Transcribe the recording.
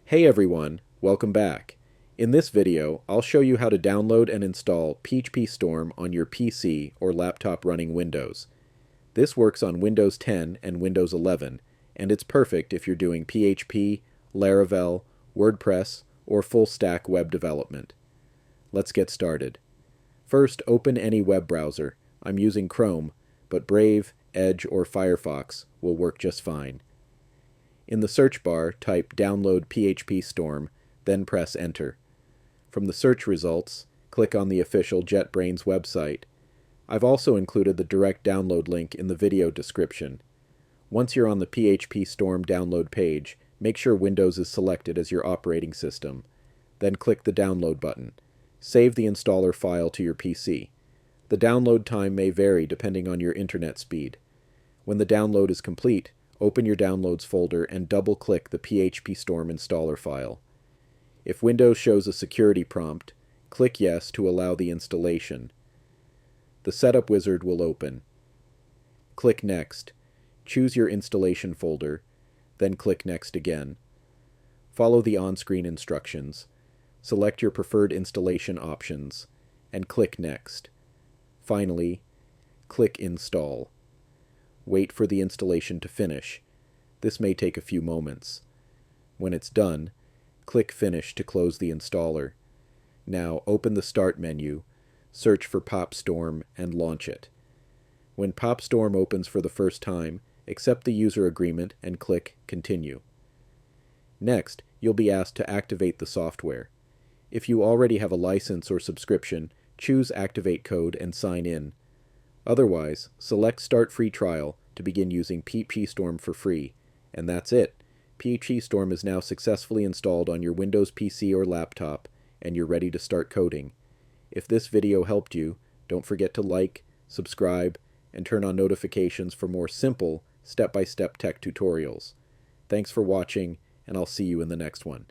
Hey everyone, welcome back. In this video, I'll show you how to download and install PhpStorm on your PC or laptop running Windows. This works on Windows 10 and Windows 11, and it's perfect if you're doing PHP, Laravel, WordPress, or full-stack web development. Let's get started. First, open any web browser. I'm using Chrome, but Brave, Edge, or Firefox will work just fine. In the search bar, type Download PhpStorm, then press Enter. From the search results, click on the official JetBrains website. I've also included the direct download link in the video description. Once you're on the PhpStorm download page, make sure Windows is selected as your operating system. Then click the Download button. Save the installer file to your PC. The download time may vary depending on your internet speed. When the download is complete, open your Downloads folder and double-click the PhpStorm installer file. If Windows shows a security prompt, click Yes to allow the installation. The Setup wizard will open. Click Next. Choose your installation folder, then click Next again. Follow the on-screen instructions. Select your preferred installation options, and click Next. Finally, click Install. Wait for the installation to finish. This may take a few moments. When it's done, click Finish to close the installer. Now open the Start menu, search for PhpStorm, and launch it. When PhpStorm opens for the first time, accept the user agreement and click Continue. Next, you'll be asked to activate the software. If you already have a license or subscription, choose Activate Code and sign in. Otherwise, select Start Free Trial to begin using PhpStorm for free. And that's it. PhpStorm is now successfully installed on your Windows PC or laptop, and you're ready to start coding. If this video helped you, don't forget to like, subscribe, and turn on notifications for more simple, step-by-step tech tutorials. Thanks for watching, and I'll see you in the next one.